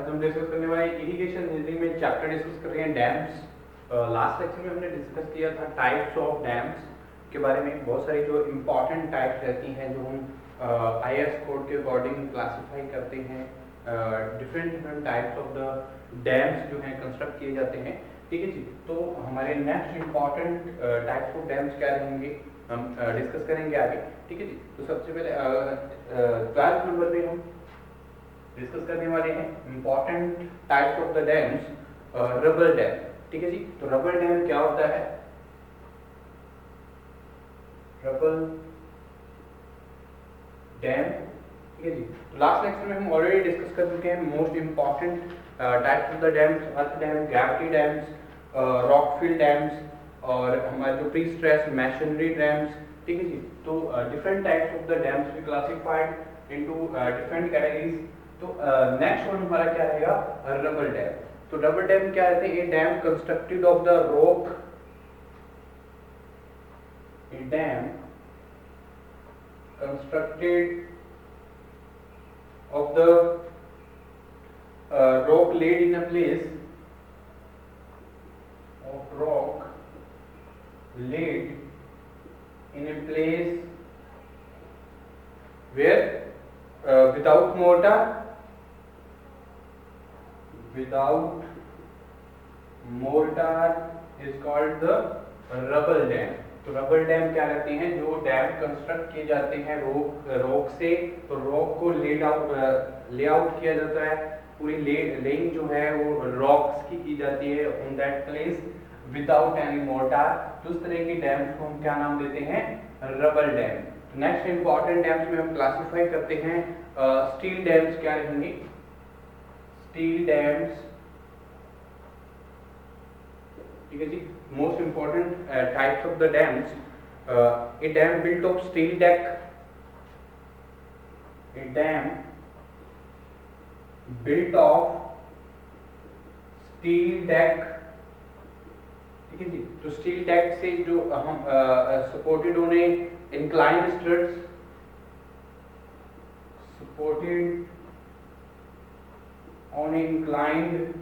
आज हम डिस्कस करने वाले इरिगेशन इंजीनियरिंग में चैप्टर डिस्कस कर रहे हैं डैम्स। लास्ट लेक्चर में हमने डिस्कस किया था टाइप्स ऑफ डैम्स के बारे में। बहुत सारी जो इम्पोर्टेंट टाइप्स रहती हैं जो हम आईएस कोड के अकॉर्डिंग क्लासिफाई करते हैं। Different types of the dams जो हैं कंस्ट्रक्ट किए जाते हैं, ठीक है जी। तो हमारे next important types of dams क्या रहेंगे हम डिस्कस करेंगे आगे, ठीक है जी। तो सबसे पहले 12 नंबर पे हम डिस्कस करने वाले हैं important types of the dams, rubber dam, ठीक है जी। तो रबर डैम क्या होता है? रबर डैम, ठीक है जी। तो लास्ट लेक्चर में हम ऑलरेडी डिस्कस कर चुके हैं most important types of the dams, earth dam, gravity dams, rockfill dams और हमारे जो प्री स्ट्रेस मैशनरी डैम्स, ठीक है जी। तो different types of the dams we classified into different categories. तो नेक्स्ट वन हमारा क्या रहेगा? Rubber dam. तो रबर डैम क्या रहते हैं? A dam constructed of the rock, a dam constructed of the rock laid in a place of rock laid in a place where without mortar is called the rubble dam। तो rubber dam क्या रहते हैं? जो dam construct किए जाते हैं rock से, तो रॉक को ले आउट किया जाता है, पूरी लेइंग जो है वो रॉक्स की जाती है on that place without any mortar. तो उस तरह के डैम्स को हम क्या नाम देते हैं? Rubber dam. Next important dams में हम क्लासिफाई करते हैं स्टील डैम्स। क्या रहेंगे? स्टील डैम्स, ठीक है जी। Most important types of the dams, a dam built of steel deck, a dam built of steel deck, ठीक है जी। तो स्टील डेक से जो हम supported on a inclined struts, supported on inclined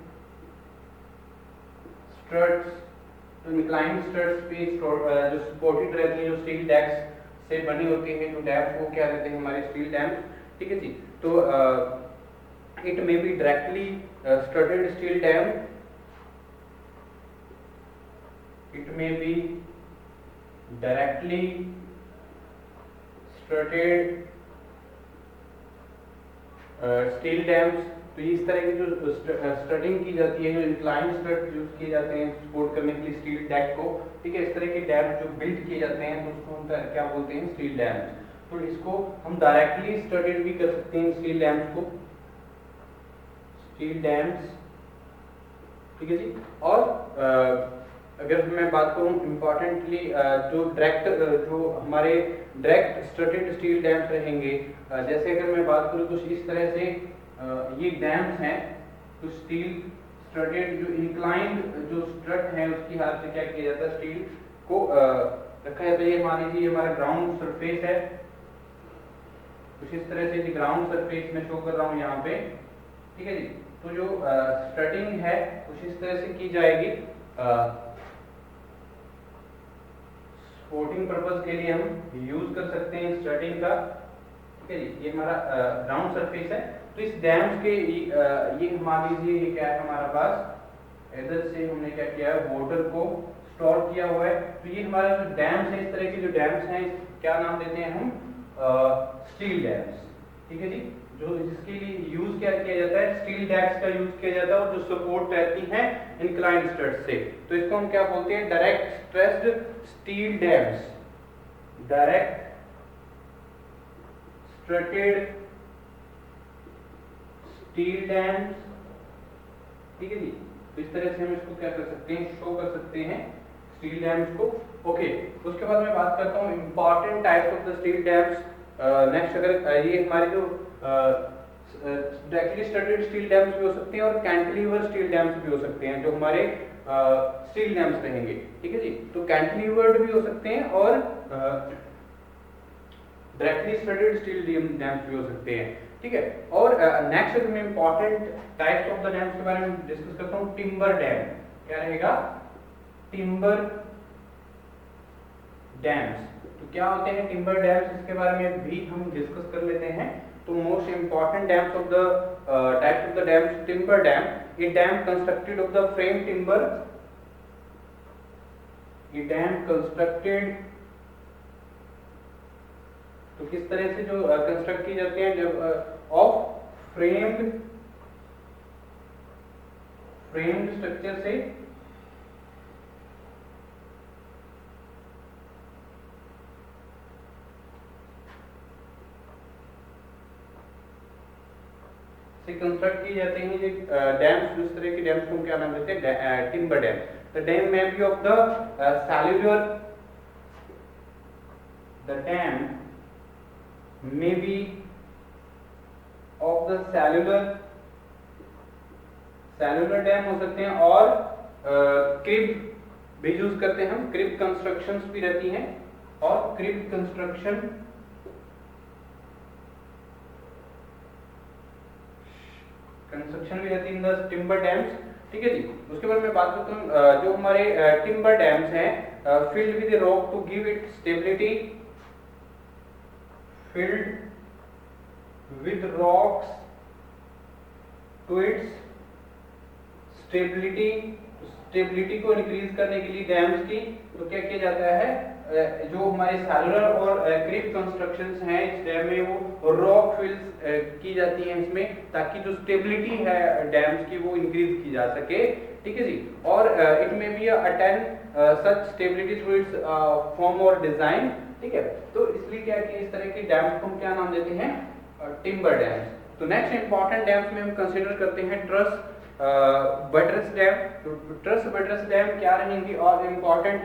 struts. तो इंक्लाइंड स्ट्रट्स पे जो सपोर्टेड रहती है, जो स्टील डैक्स से बनी होती है जो डैम्स, वो क्या रहते हैं? हमारे स्टील डैम्स, ठीक है जी। तो it may be directly studded steel dam, it may be directly studded steel dams. तो इस तरह की जो स्टडिंग की जाती है, जो इंक्लाइन स्ट्रट यूज किए जाते हैं सपोर्ट करने के लिए स्टील डेक को, ठीक है, इस तरह के डैम जो बिल्ड किए जाते हैं तो उसको हम क्या बोलते हैं? Steel dams. तो इसको हम डायरेक्टली स्टडीड भी कर सकते हैं स्टील डैम्स को, स्टील डैम्स, ठीक है जी। और अगर मैं बात करूं इम्पोर्टेंटली जो डायरेक्ट जो हमारे डायरेक्ट स्टडेड स्टील डैम्स रहेंगे, जैसे अगर मैं बात करूं कुछ इस तरह से ये डैम्स हैं, तो स्टील स्टडेड जो इंक्लाइंड जो स्ट्रट है उसकी हेल्प से क्या किया जाता है? स्टील को रखा जाता है। ये मान लीजिए हमारा ग्राउंड सरफेस है, कुछ इस तरह से ग्राउंड सरफेस में शो कर रहा हूँ यहाँ पे, ठीक है जी। तो जो स्ट्रटिंग है कुछ इस तरह से की जाएगी, सपोर्टिंग पर्पस के लिए हम यूज कर सकते हैं स्ट्रटिंग का, ठीक है जी। ये हमारा ग्राउंड सरफेस है। तो इस डैम्स के ये मान लीजिए ये क्या है हमारा पास, इधर से हमने क्या किया है? वाटर को स्टोर किया हुआ है। तो ये हमारा जो डैम्स है, इस तरह के जो डैम्स हैं क्या नाम देते हैं हम? स्टील डैम्स, ठीक है जी। जो जिसके लिए यूज क्या किया जाता है? स्टील डैम्स का यूज किया जाता है, और जो सपोर्ट रहती हैं इंक्लाइंड स्ट्रट से, तो इसको हम क्या बोलते हैं? Direct stressed steel dams, direct strutted steel dams, ठीक है जी। तो इस तरह से हम इसको क्या कर सकते हैं? शो कर सकते हैं स्टील डैम्स को। ओके, उसके बाद मैं बात करता हूँ important types of the steel dams. Next अगर ये हमारे जो डायरेक्टली स्टडेड स्टील डैम्स भी हो सकते हैं और कैंटिलीवर स्टील डैम्स भी हो सकते हैं, जो हमारे स्टील डैम्स रहेंगे, ठीक है जी। तो कैंटिलीवर्ड भी हो सकते हैं और डायरेक्टली स्टडेड स्टील डैम्स भी हो सकते हैं। ठीक है। और नेक्स्ट में important types of the dams के बारे में डिस्कस करता हूँ। टिम्बर डैम क्या रहेगा? Timber dams. तो क्या होते हैं टिम्बर डैम्स, इसके बारे में भी हम डिस्कस कर लेते हैं। तो most important dams of the types of the dams, timber dam, A dam constructed of the frame timber, A dam constructed, तो किस तरह से जो कंस्ट्रक्ट की जाती है, जब ऑफ फ्रेम्ड स्ट्रक्चर से कंस्ट्रक्ट की जाते हैं ये डैम्स। जिस तरह के डैम्स को हम क्या नाम देते हैं? Timber dam. The dam may be of the cellular, the dam may be of the cellular dam हो सकते हैं, और क्रिब भी यूज करते हैं हम, क्रिब कंस्ट्रक्शंस भी रहती हैं, और क्रिब कंस्ट्रक्शन भी रहती है इन द टिम्बर डैम्स। ठीक है जी। उसके बाद मैं बात करता हूँ जो हमारे टिम्बर डैम्स हैं, filled with rock to give it stability, filled with rocks to its stability को इंक्रीज करने के लिए डैम्स की तो क्या किया जाता है, जो हमारे सेलुलर और क्रिप कंस्ट्रक्शंस हैं इस डैम में वो रॉक फिल्स की जाती हैं इसमें, ताकि जो स्टेबिलिटी है डैम्स की वो इंक्रीज की जा सके। ठीक है जी। और इट में be attain such stability through it's form और डिजाइन। ठीक है। तो इसलिए क्या कि इस तरह के डैम्स को हम क्या नाम देते हैं? Timber dams. तो नेक्स्ट इंपॉर्टेंट डैम्स में हम कंसीडर करते हैं ट्रस बटरेस डैम। तो ट्रस बटरेस डैम क्या रहेंगी, और इंपॉर्टेंट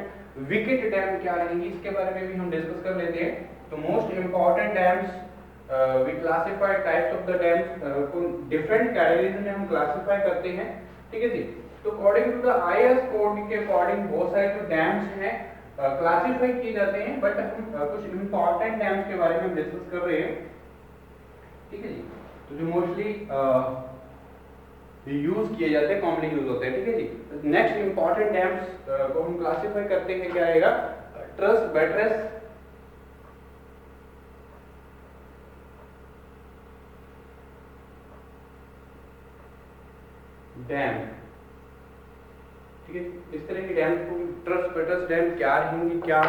विकेट डैम क्या रहेंगी, इसके बारे में भी हम डिस्कस कर लेते हैं। तो most important dams we classify types of the dams को डिफरेंट कैटेगरीज में हम क्लासिफाई करते हैं। ठीक है जी। तो according to the IS code के अकॉर्डिंग बहुत सारे जो डैम्स हैं क्लासिफाई किए जाते हैं, बट हम कुछ इंपॉर्टेंट डैम्स के बारे में डिस्कस कर रहे हैं। ठीक है जी। तो जो मोस्टली यूज किए जाते हैं, कॉमनली यूज होते हैं। ठीक है जी। नेक्स्ट इंपॉर्टेंट डैम्स को हम क्लासिफाई करते हैं, क्या आएगा? Truss buttress dam. ठीक है। इस तरह के डैम को ट्रस बटरेस डैम क्या रहेंगी, क्या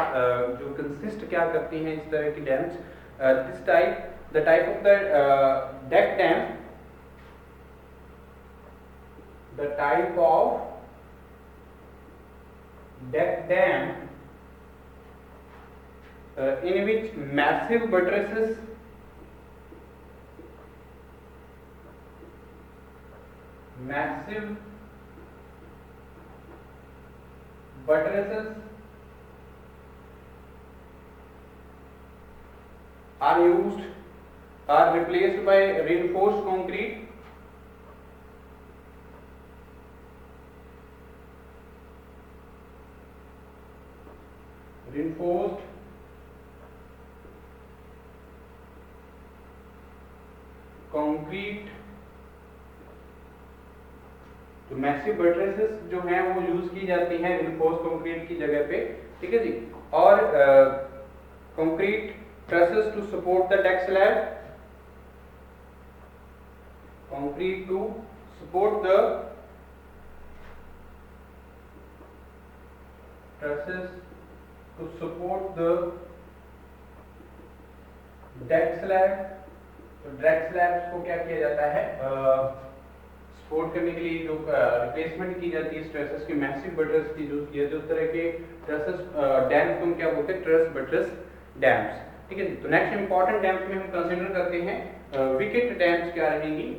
जो कंसिस्ट क्या करती हैं इस तरह की dams, this type the type of the deck dam, the type of deck dam in which massive buttresses are replaced by reinforced concrete, तो मैसिव बटरेसेस जो हैं वो यूज की जाती हैं रिइंफोर्स्ड कंक्रीट की जगह पे। ठीक है जी। और concrete trusses to support the deck slab, concrete to support the trusses to support the deck slab। तो डेक स्लैब्स को क्या किया जाता है, सपोर्ट करने के लिए जो रिप्लेसमेंट की जाती है ट्रसेस की, मैसिव बटरेस की यूज किया जाती है, उस तरह के ट्रसेस डैम्स को हम क्या बोलते हैं? Truss buttress dams. ठीक है। तो नेक्स्ट इंपॉर्टेंट डैम्स में हम कंसीडर करते हैं विकेट डैम्स क्या रहेंगी।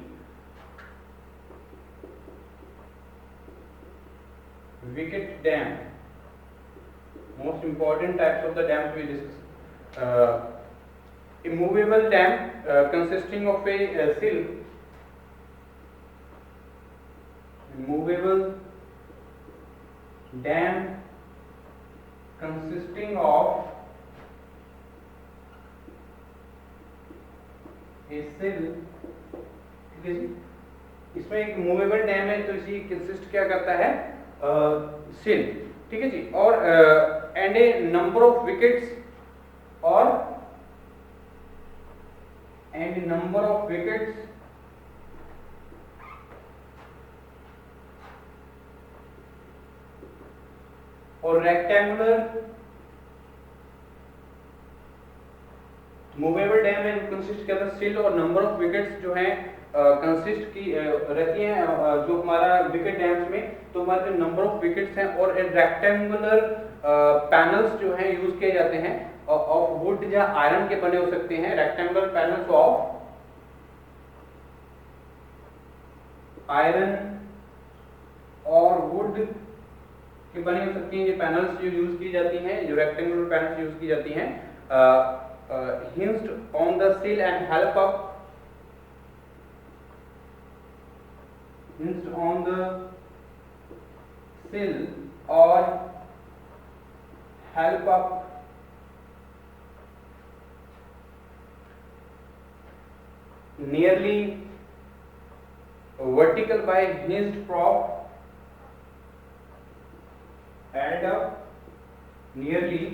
Wicket dam, most important types of the dams we discuss. Immovable dam consisting of a sill, immovable dam consisting of a sill ठीक है जी। इसमें एक मूवेबल डैम है तो इसी कंसिस्ट क्या करता है, सिल, ठीक है जी। और and A number of wickets और एंड नंबर ऑफ विकेट्स और रेक्टेंगुलर मूवेबल डैम में कंसिस्ट करता है सिल और नंबर ऑफ विकेट्स जो हैं कंसिस्ट की रहती हैं जो हमारा विकेट डैम्स में, तो हमारे जो नंबर ऑफ विकेट्स हैं और रेक्टेंगुलर पैनल्स जो हैं यूज किए जाते हैं ऑफ वुड या आयरन के बने हो सकते हैं, रेक्टेंगुलर पैनल्स ऑफ आयरन और वुड के बने हो सकती हैं। ये पैनल्स जो यूज की जाती हैं, जो रेक्टेंगुलर पैनल्स यूज की जाती हैं, hinged on the sill and help up hinged on the sill or help up nearly vertical by hinged prop and up nearly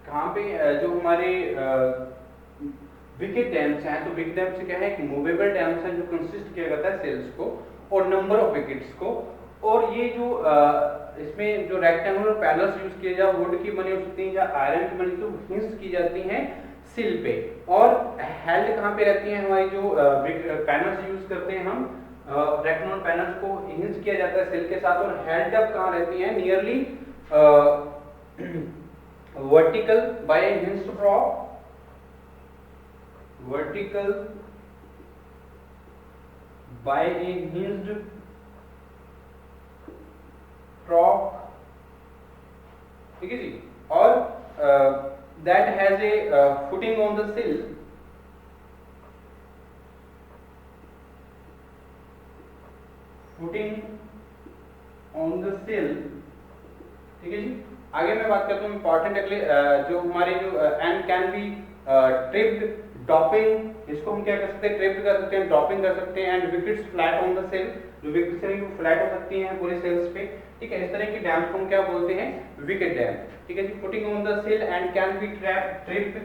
कहाँ पे जो हमारे विकेट डैम्स हैं, तो विकेट डैम्स क्या है, एक मूवेबल डैम्स है जो कंसिस्ट किया जाता है सेल्स को और नंबर ऑफ विकेट्स को। और ये जो इसमें जो रेक्टेंगुलर पैनल्स यूज किए जाए वुड की बनी हो सकती हैं या आयरन की बनी, तो हिंज की जाती हैं सिल पे। और हेल्ड कहाँ पे रहती हैं, हमारी जो पैनल्स यूज करते हैं हम रेक्टेंगुलर पैनल्स को हिंज किया जाता है सिल के साथ, और हेल्ड अप कहाँ रहती हैं, nearly vertical by a hinged prop, vertical by a hinged prop, ठीक है जी। और that has a footing on the sill, footing on the sill, ठीक है जी। आगे मैं बात करता हूँ इंपॉर्टेंट अगले जो हमारे जो and can be tripped doping, इसको हम क्या कर सकते हैं, ट्रिप्ड कर सकते हैं, डॉपिंग कर सकते हैं। And wickets flat on the sill, जो विकेट्स हैं वो फ्लैट हो सकती हैं पूरे सेल्स पे, ठीक है। इस तरह की डैम्स को हम क्या बोलते हैं, विकेट डैम, ठीक है जी। Putting on the sail and can be tripped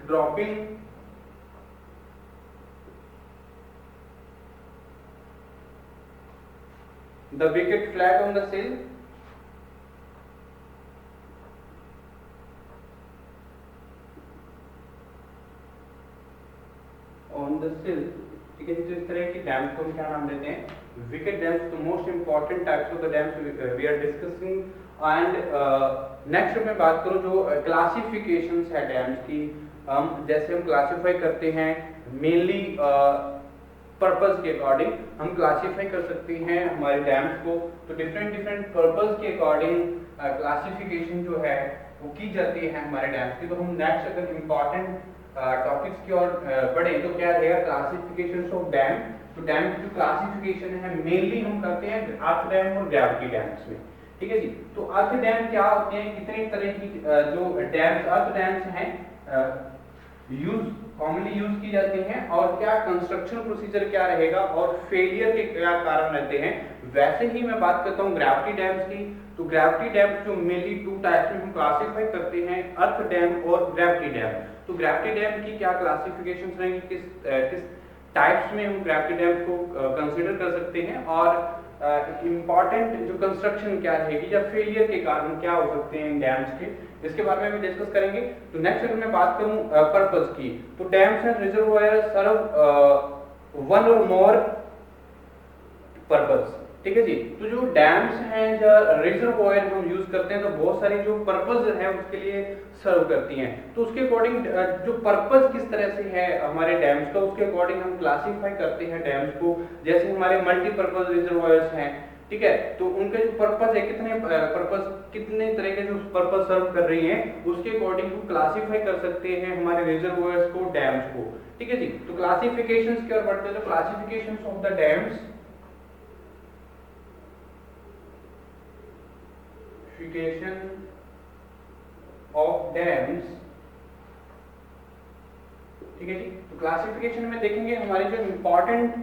dropping the wicket flat on the sill ठीक है जी। तो इस तरह की डैम्स को हम क्या नाम देते हैं, विकेट डैम्स। तो most important types of the dams we are discussing. And next मैं बात करूं जो क्लासिफिकेशंस है डैम्स की, जैसे हम क्लासिफाई करते हैं मेनली पर्पस के अकॉर्डिंग हम क्लासिफाई कर सकते हैं हमारे डैम्स को। तो डिफरेंट पर्पस के अकॉर्डिंग क्लासिफिकेशन जो है वो की जाती है हमारे डैम्स की। तो हम नेक्स्ट अगर इम्पॉर्टेंट टॉपिक्स की ओर बढ़े तो क्या रहेगा, क्लासिफिकेशंस ऑफ डैम। तो डैम की जो क्लासिफिकेशन है मेनली हम करते हैं अर्थ डैम और ग्रेविटी डैम्स में, ठीक है जी। तो अर्थ डैम क्या होते हैं, कितने तरह की जो डैम्स अर्थ डैम्स हैं कॉमनली यूज की जाती हैं, और क्या कंस्ट्रक्शन प्रोसीजर क्या रहेगा और फेलियर के क्या कारण रहते हैं। वैसे ही मैं बात करता हूँ ग्रेविटी डैम्स की। तो ग्रेविटी डैम्स जो मेनली टू टाइप्स में हम क्लासिफाई करते हैं, अर्थ डैम और ग्रेविटी डैम। तो ग्रेविटी डैम की क्या क्लासिफिकेशंस रहेंगी, किस टाइप्स में हम ग्रेविटी डैम को कंसीडर कर सकते हैं, और इम्पॉर्टेंट जो कंस्ट्रक्शन क्या रहेगी या फेलियर के कारण क्या हो सकते हैं इन डैम्स के, इसके बारे में भी डिस्कस करेंगे। तो नेक्स्ट अगर मैं बात करूं पर्पस की, तो dams and reservoir serve one or more purpose, ठीक है जी। तो जो डैम्स हैं या रिजर्वायर हम यूज करते हैं तो बहुत सारी जो पर्पस है उसके लिए सर्व करती हैं। तो उसके अकॉर्डिंग जो पर्पस किस तरह से है हमारे डैम्स का, उसके अकॉर्डिंग हम क्लासिफाई करते हैं डैम्स को। जैसे हमारे मल्टीपर्पज रिजर्वायर्स हैं, ठीक है। तो उनका जो पर्पस है, कितने तरह के जो पर्पस सर्व कर रही हैं, उसके अकॉर्डिंग को क्लासिफाई कर सकते हैं हमारे रिजर्वोयर्स को, डैम्स को। ठीक है जी। तो क्लासिफिकेशंस की ओर बढ़ते हैं। तो classifications of the dams, classification of dams, ठीक है जी। तो क्लासिफिकेशन में देखेंगे हमारे जो इंपॉर्टेंट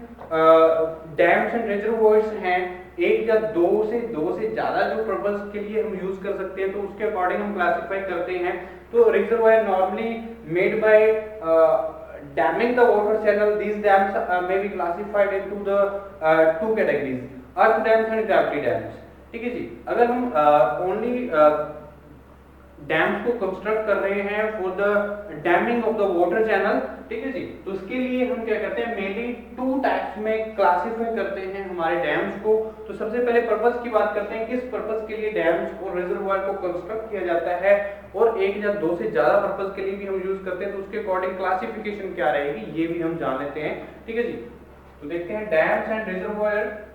डैम्स एंड रिजर्वोयर्स हैं, एक या दो से ज्यादा जो पर्पस के लिए हम यूज कर सकते हैं, तो उसके अकॉर्डिंग हम क्लासिफाई करते हैं। तो reservoir normally made by damming the water channel, these dams may be classified into the two categories, earth dams and gravity dams। ठीक है जी। अगर हम ओनली डैम्स को कंस्ट्रक्ट कर रहे हैं for the damming of the water channel, ठीक है जी, तो उसके लिए हम क्या करते हैं, मेनली टू टाइप्स में क्लासिफाई करते हैं हमारे डैम्स को। तो सबसे पहले पर्पस की बात करते हैं, किस पर्पस के लिए डैम्स और रिजर्वोयर को कंस्ट्रक्ट किया जाता है, और एक या दो से ज्यादा पर्पस के लिए भी हम यूज करते हैं, तो उसके अकॉर्डिंग क्लासिफिकेशन क्या रहेगी ये भी हम जान लेते हैं। ठीक है जी। तो देखते हैं dams and reservoir.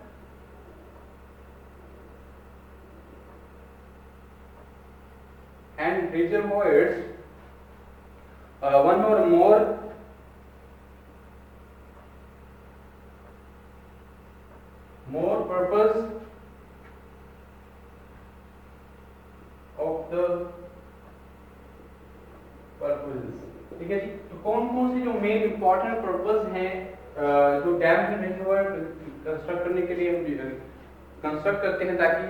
And reservoirs, one or more purpose of the purposes। ठीक है जी। तो कौन कौन से जो मेन इंपॉर्टेंट पर्पस हैं जो डैम एंड रिजर्वोयर कंस्ट्रक्ट करने के लिए हम कंस्ट्रक्ट करते हैं, ताकि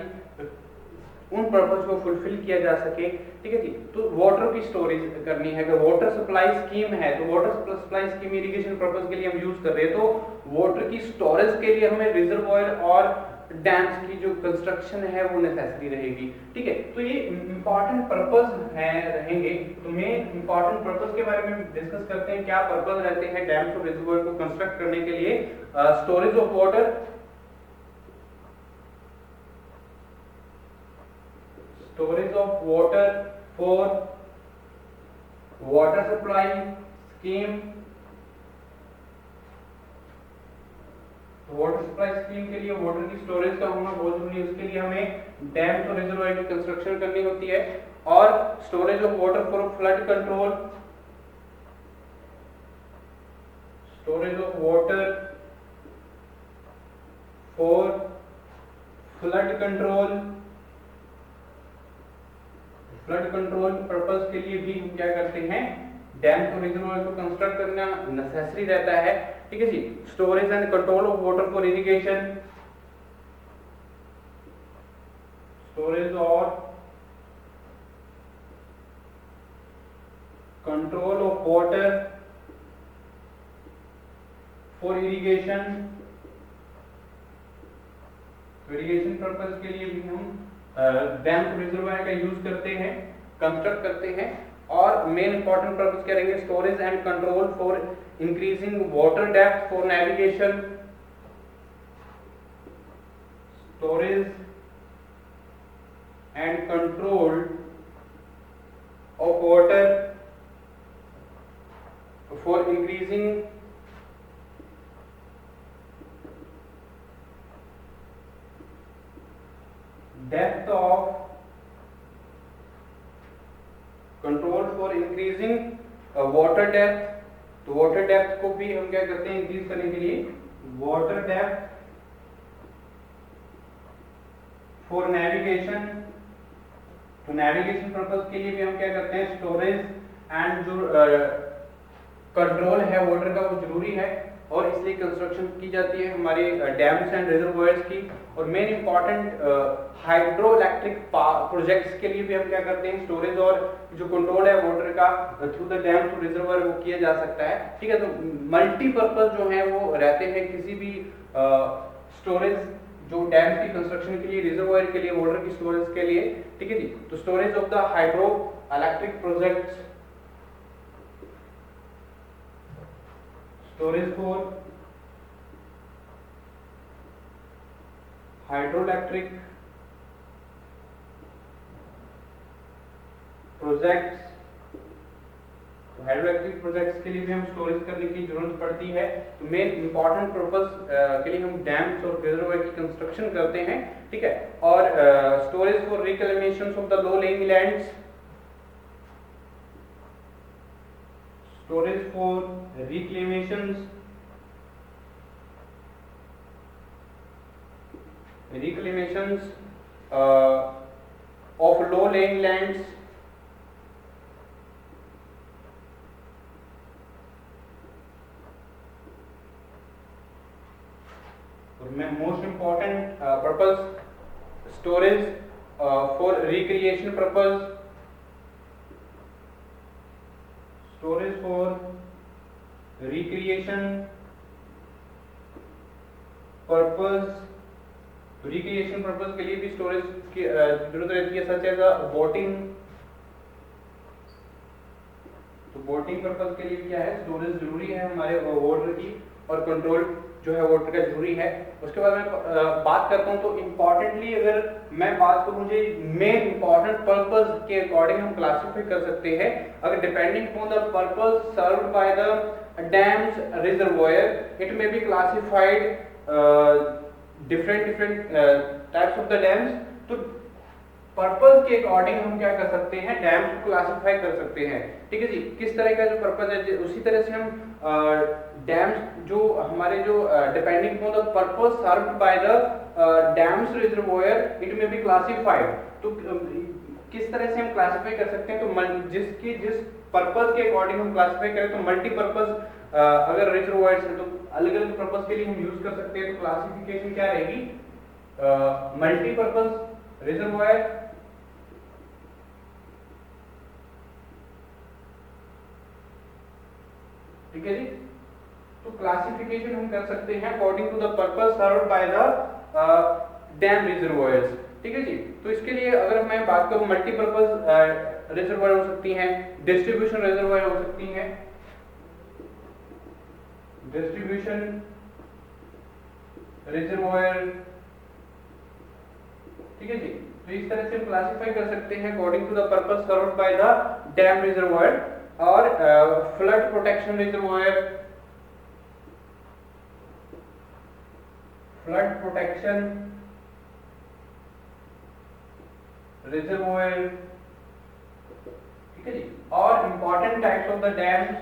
उन पर्पस को फुलफिल किया जा सके। ठीक है जी। तो वाटर की स्टोरेज करनी है, अगर वाटर सप्लाई स्कीम है, तो water supply scheme irrigation purpose के लिए हम यूज कर रहे हैं, तो वाटर की स्टोरेज के लिए हमें रिजर्वोयर और डैम्स की जो कंस्ट्रक्शन है वो नेसेसरी रहेगी। ठीक है। तो ये इंपॉर्टेंट पर्पस है रहेंगे। तो मेन इंपॉर्टेंट पर्पस के बारे में डिस्कस करते हैं, क्या पर्पस रहते हैं डैम्स और रिजर्वोयर को कंस्ट्रक्ट करने के लिए। Storage of water, storage of water for water supply scheme। Water supply scheme के लिए वाटर की स्टोरेज का होना बहुत जरूरी है, उसके लिए हमें डैम और रिजर्वोयर की कंस्ट्रक्शन करनी होती है। और storage of water for flood control, storage of water for flood control, flood control purpose के लिए भी हम क्या करते हैं, डैम और रिजर्वोयर को कंस्ट्रक्ट करना नेसेसरी रहता है। ठीक है जी। Storage and control of water for irrigation, storage और control of water for irrigation, irrigation purpose के लिए भी हम डैम और रिजर्वोयर का यूज करते हैं, कंस्ट्रक्ट करते हैं। और मेन इंपॉर्टेंट पर्पस क्या रहेंगे, storage and control for increasing water depth for navigation, storage and control of water for increasing depth of, control for increasing water depth. तो वाटर डेप्थ को भी हम क्या करते हैं, इंक्रीज करने के लिए वाटर डेप्थ फॉर नेविगेशन। तो नेविगेशन पर्पस के लिए भी हम क्या करते हैं, स्टोरेज एंड जो कंट्रोल है वाटर का वो जरूरी है, और इसलिए कंस्ट्रक्शन की जाती है हमारे डैम्स एंड रिजर्वोयर्स की। और main important hydro electric projects के लिए भी हम क्या करते हैं, स्टोरेज और जो कंट्रोल है वाटर का थ्रू द डैम्स और रिजर्वोयर वो किया जा सकता है। ठीक है। तो मल्टीपर्पज जो है वो रहते हैं किसी भी स्टोरेज, जो डैम की कंस्ट्रक्शन के लिए, रिजर्वोयर के लिए, वाटर की स्टोरेज के लिए। ठीक है जी। तो storage of the hydro electric projects, storage for hydroelectric projects तो हाइड्रोइलेक्ट्रिक प्रोजेक्ट्स के लिए भी हम स्टोरेज करने की जरूरत पड़ती है। तो मेन इंपॉर्टेंट पर्पस के लिए हम डैम्स और रिजर्वॉयर की कंस्ट्रक्शन करते हैं, ठीक है। और storage for reclamation of the low lying lands, storage for reclamations of low lying lands, और मैं most important purpose storage for recreation purpose, storage for recreation purpose. Recreation purpose के लिए भी स्टोरेज की जरूरत रहती है, सच एज बोटिंग। तो बोटिंग पर्पस के लिए क्या है, स्टोरेज जरूरी है हमारे वाटर की, और कंट्रोल जो है वाटर का जरूरी है। उसके बाद मैं बात करता हूं, तो इम्पोर्टेंटली अगर मैं बात करूं, मुझे मेन इंपॉर्टेंट पर्पस के अकॉर्डिंग हम क्लासिफाई कर सकते हैं। अगर depending on the purpose served by the dams reservoir, it may be classified different types of the dams. तो पर्पस के अकॉर्डिंग हम क्या कर सकते हैं, डैम्स को क्लासिफाई कर सकते हैं, ठीक है जी। किस तरह का जो पर्पस है, उसी तरह से हम डैम्स जो हमारे जो depending on the purpose served by the dams reservoir, it may be classified. तो किस तरह से हम क्लासिफाई कर सकते हैं, तो जिस पर्पस के अकॉर्डिंग हम क्लासिफाई करें, तो मल्टीपर्पस अगर रिजर्वॉयर्स है तो अलग अलग पर्पस के लिए हम यूज कर सकते हैं। तो क्लासिफिकेशन क्या रहेगी, मल्टीपर्पस रिजर्वॉयर, ठीक है जी। तो क्लासिफिकेशन हम कर सकते हैं according to the purpose served by the dam reservoirs, ठीक है जी। तो इसके लिए अगर मैं बात करूं, मल्टीपर्पस रिजर्वॉयर हो सकती हैं, डिस्ट्रीब्यूशन रिजर्वॉयर हो सकती हैं, डिस्ट्रीब्यूशन रिजर्वॉयर, ठीक है जी। तो इस तरह से हम क्लासिफाई कर सकते हैं according to the purpose served by the dam reservoir. और flood protection reservoir, flood protection reservoir, ठीक है जी। और important types of the dams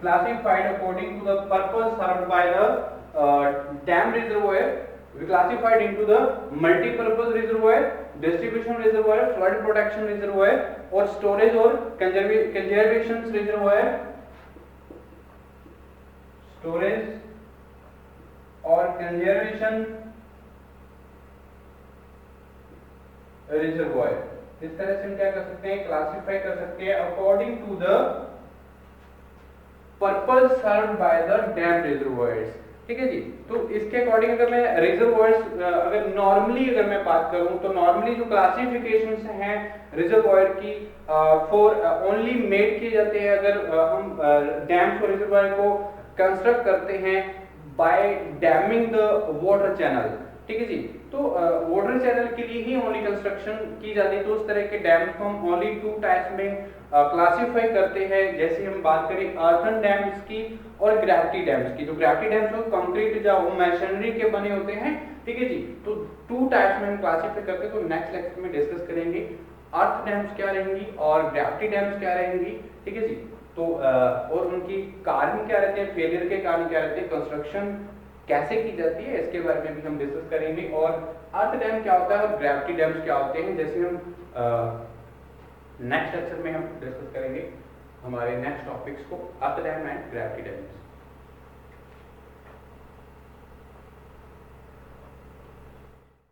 classified according to the purpose served by the dam reservoir, we classified into the multi-purpose reservoir, distribution reservoir, flood protection reservoir, और storage और conservation reservoir, storage और conservation reservoir। इस तरह से हम क्या कर सकते हैं, क्लासिफाई कर सकते हैं according to the purpose served by the dam reservoirs, ठीक है जी। तो इसके अकॉर्डिंग अगर मैं रिजर्वॉयर्स अगर नॉर्मली अगर मैं बात करूं, तो नॉर्मली जो क्लासिफिकेशंस हैं रिजर्वॉयर की फॉर ओनली मेड किए जाते हैं अगर हम डैम्स और रिजर्वॉयर को कंस्ट्रक्ट करते हैं by damming the water channel, ठीक है जी। तो वाटर चैनल के लिए ही ओनली कंस्ट्रक्शन की जाती है। तो उस तरह के डैम्स को हम ओनली टू टाइप्स में क्लासिफाई करते हैं। जैसे हम बात करें अर्थन डैम्स की और ग्रेविटी डैम्स की। जो ग्रेविटी डैम्स हो कंक्रीट या मैशनरी के बने होते हैं, ठीक है जी। तो टू टाइप्स में हम क्लासिफाई करते हैं। तो नेक्स्ट लेक्चर में डिस्कस करेंगे अर्थ डैम्स क्या रहेंगी और ग्रेविटी डैम्स क्या रहेंगी, ठीक है जी। तो और उनकी कारण क्या रहते हैं, फेलियर के कारण क्या रहते हैं, कंस्ट्रक्शन कैसे की जाती है, इसके बारे में भी हम डिस्कस करेंगे। और अर्थ डैम क्या होता है और ग्रेविटी डैम्स क्या होते हैं, जैसे हम नेक्स्ट लेक्चर में हम डिस्कस करेंगे हमारे नेक्स्ट टॉपिक्स को, अर्थ डैम एंड ग्रेविटी डैम्स।